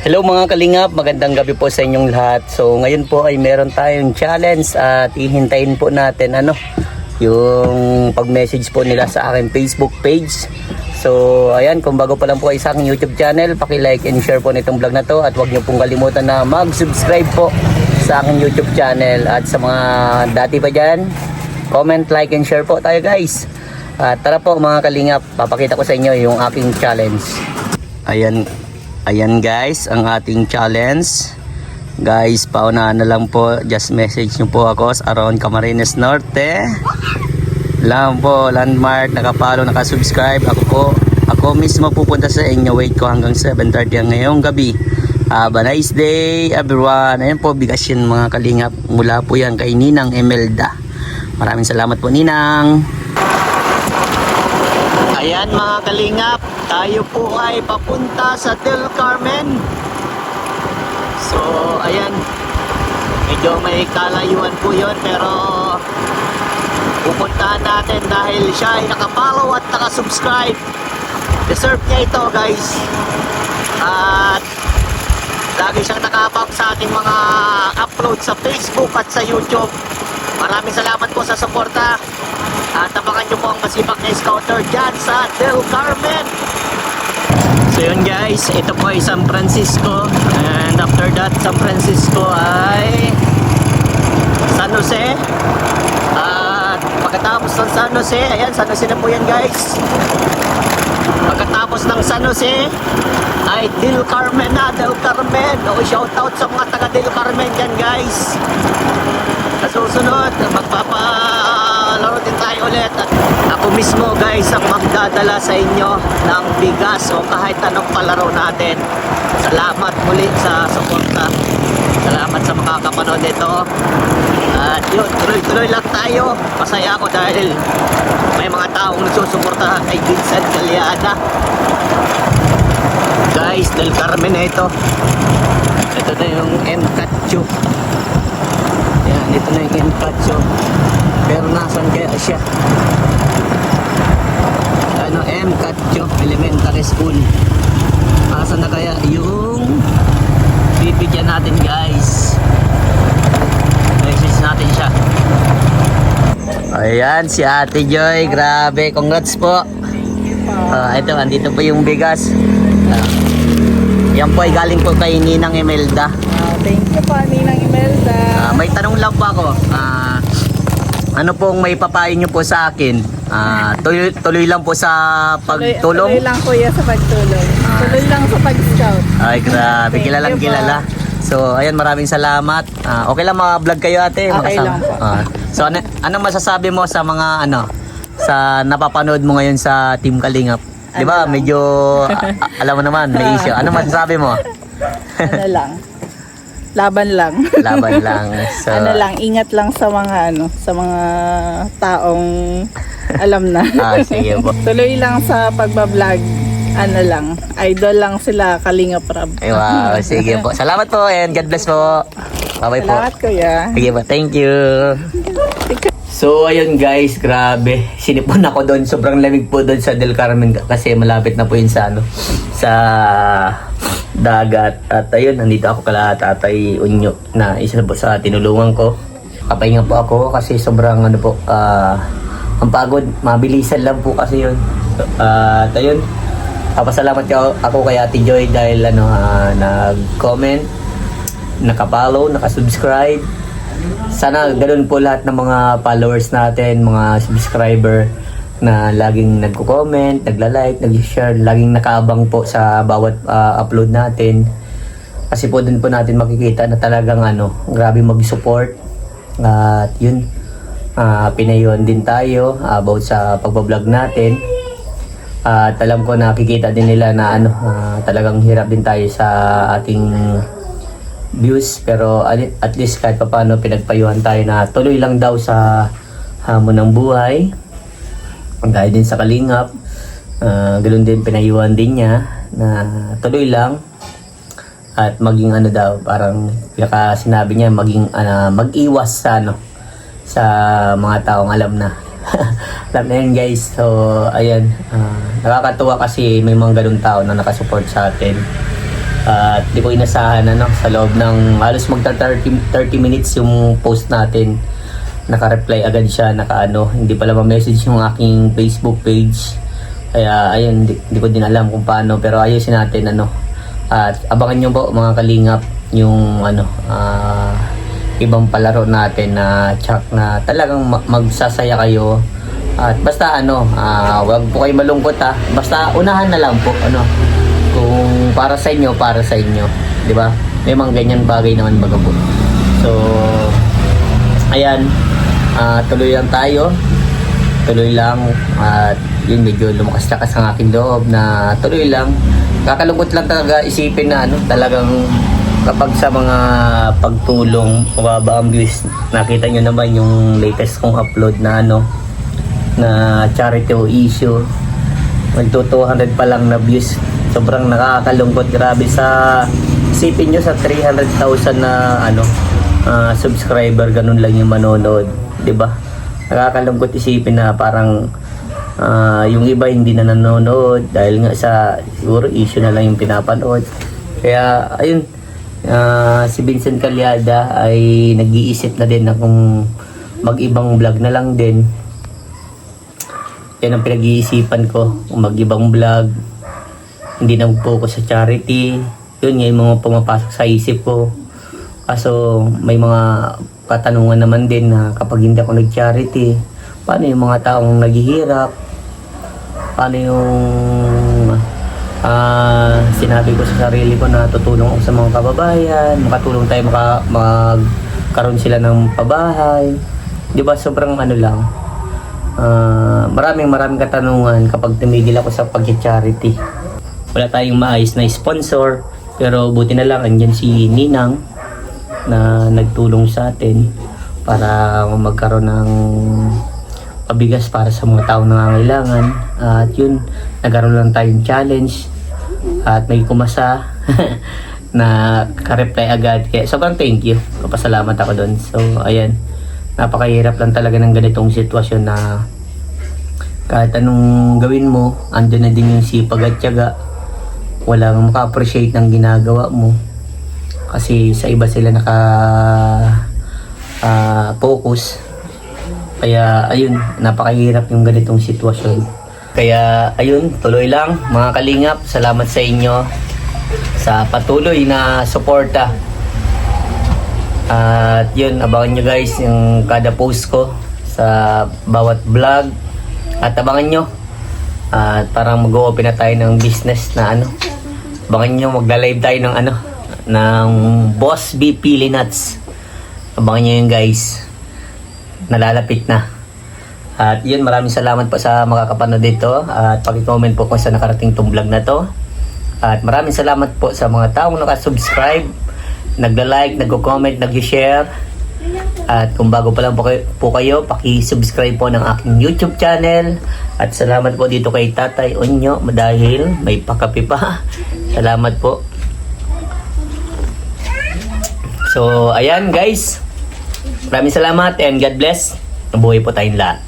Hello mga kalingap, magandang gabi po sa inyong lahat. So ngayon po ay meron tayong challenge at ihintayin po natin yung pag-message po nila sa aking Facebook page. So ayan, kung bago pa lang po ay sa aking YouTube channel, paki-like and share po nitong vlog na to at huwag niyo pong kalimutan na mag-subscribe po sa aking YouTube channel. At sa mga dati pa dyan, comment, like and share po tayo guys. At tara po mga kalingap, papakita ko sa inyo yung aking challenge. Ayan guys, ang ating challenge. Guys, paunahan na lang po, just message nyo po ako sa around Camarines Norte. Lang po, landmark, nakapalo, nakasubscribe. Ako mismo pupunta sa inyo. Wait ko hanggang 7:30 ngayong gabi. Have a nice day everyone. Ayan po, bigas yun mga kalingap. Mula po yan kay Ninang Emelda. Maraming salamat po Ninang. Ayan mga kalingap, tayo po ay papunta sa Del Carmen. So ayan, medyo may kalayuan po yun, pero pupuntahan natin dahil siya ay nakapollow at nakasubscribe. Deserve niya ito guys. At lagi siyang nakabang sa ating mga upload sa Facebook at sa YouTube. Maraming salamat po sa suporta. At tapakan nyo po ang masipag na scouter dyan sa Del Carmen. So yun guys, ito po ay San Francisco. And after that, San Francisco ay San Jose. At pagkatapos ng San Jose, ayan, San Jose na po yan guys. Pagkatapos ng San Jose ay Del Carmen na, Del Carmen. O shout out sa mga taga Del Carmen dyan guys. Sa susunod, magpapalaro din tayo ulit. At ako mismo guys ang magdadala sa inyo ng bigas o kahit anong palaro natin. Salamat muli sa suporta. Salamat sa mga kapanood nito. At yun, tuloy-tuloy lang tayo. Masaya ako dahil may mga taong nagsusuporta kay Vincent Galiana. Guys, Del Carmen na ito. Ito na yung M-Cacho. Yan, ito na yung M-Cacho. Pero nasan kaya siya? M-Cacho Elementary School. Asan na kaya yung bibigyan natin guys? Message natin siya. Ayan si Ate Joy, grabe, congrats po. Ito, andito po yung bigas. Yan po ay galing po kay Ninang Emelda. Thank you po Ninang Emelda. May tanong lang po ako. Ano pong may papayo nyo po sa akin? Tuloy lang po sa pagtulong? Tuloy lang kuya sa pagtulong. Tuloy lang sa pag-scout. Ay grabe, kilalang kilala. So ayan, maraming salamat. Okay lang ma-vlog kayo ate? Okay lang po. So anong masasabi mo sa mga sa napapanood mo ngayon sa Team Kalingap? Di ba medyo alam mo naman, may issue. Ano masasabi mo? Ano lang? Laban lang. Laban lang. So, ingat lang sa mga sa mga taong alam na. Sige po. Tuloy lang sa pagbablog. Idol lang sila, Kalingap Rab. Ay, wow, sige po. Salamat po and God bless po. Bye-bye po. Salamat kuya. Sige po, thank you. So ayun guys, grabe. Sinipon ako doon. Sobrang lamig po doon sa Del Carmen kasi malapit na po yun sa sa dagat. At ayun, nandito ako kala Tatay Unyo na isa po sa tinulungan ko. Kapahinga po ako kasi sobrang ang pagod. Mabilisan lang po kasi yun. At ayun, papasalamat ako kay Ate Joy dahil nag-comment, nakapollow, nakasubscribe. Sana ganoon po lahat ng mga followers natin, mga subscriber na laging nagko-comment, nagla-like, nag-share, laging nakaabang po sa bawat upload natin. Kasi po din po natin makikita na talagang grabe mag-support. At yun, pinayuhan din tayo about sa pagbablog natin. At alam ko nakikita din nila na talagang hirap din tayo sa ating views, pero at least kahit paano pinagpayuhan tayo na tuloy lang daw sa hamon ng buhay. Gaya din sa Kalingap, ganoon din pinayuhan din niya na tuloy lang at maging daw, parang pinaka sinabi niya maging mag-iwas sa mga taong alam na. Alam na yun guys. So ayan, nakakatuwa kasi may mga ganun tao na nakasupport sa atin. At di ko inasahan sa loob ng halos magta 30 minutes yung post natin. Naka-reply agad siya, hindi pala ma-message yung aking Facebook page. Kaya ayun, di ko din alam kung paano, pero ayusin natin At abangan nyo po mga kalingap yung ibang palaro natin na tsak na talagang magsasaya kayo. At basta wag po kayo malungkot basta unahan na lang po kung para sa inyo, di ba? May mga ganyan bagay naman baga po. So ayan, tuloy lang tayo. Tuloy lang. At yun, medyo lumakas-lakas ang aking loob na tuloy lang. Kakalungkot lang talaga isipin na talagang kapag sa mga pagtulong, mababa ang views. Nakita nyo naman yung latest kong upload na na charity o issue. Magto 200 pa lang na views. Sobrang nakakalungkot. Grabe sa isipin nyo sa 300,000 na subscriber, ganun lang yung manonood, 'di ba? Nakakalungkot isipin na parang yung iba hindi na nanonood dahil nga sa siguro issue na lang yung pinapanood. Kaya ayun, si Vincent Calyada ay nag-iisip na din na kung mag-ibang vlog na lang din. Yan ang pinag-iisipan ko, mag-ibang vlog, hindi na focus sa charity. Yun yung mga pumapasok sa isip ko. Kaso may mga katanungan naman din na kapag hindi ako nag-charity, paano yung mga taong naghihirap? Paano yung sinabi ko sa sarili ko na tutulong ako sa mga kababayan, makatulong tayo magkaroon sila ng pabahay. Di ba sobrang lang, maraming katanungan kapag tumigil ako sa pag-charity. Wala tayong maayos na sponsor, pero buti na lang andyan si Ninang na nagtulong sa atin para magkaroon ng pabigas para sa mga taong nangangailangan. At yun, nagkaroon lang tayong challenge at may kumasa na ka-reply agad. Kaya sobrang thank you, kapasalamat ako doon. So ayan, napakahirap lang talaga ng ganitong sitwasyon na kahit anong gawin mo, andun na din yung sipag at tiyaga. Walang maka-appreciate ng ginagawa mo kasi sa iba sila focus. Kaya ayun, napakahirap yung ganitong sitwasyon. Kaya ayun, tuloy lang mga kalingap. Salamat sa inyo sa patuloy na suporta. At yun, abangan nyo guys yung kada post ko sa bawat vlog. At abangan nyo, at parang mag-open na tayo ng business na abangan nyo, magla-live tayo ng ng Boss B Pili Nuts. Abangan nyo yun guys, nalalapit na. At yun, maraming salamat po sa makakapanood dito. At paki-comment po kung saan nakarating tong vlog na to. At maraming salamat po sa mga taong nakasubscribe, nagla-like, nagko-comment, nag-share. At kung bago pa lang po kayo, paki-subscribe po ng aking YouTube channel. At salamat po dito kay Tatay Onyo dahil may pakape pa. Salamat po. So ayan guys, maraming salamat and God bless. Mabuhay po tayong lahat.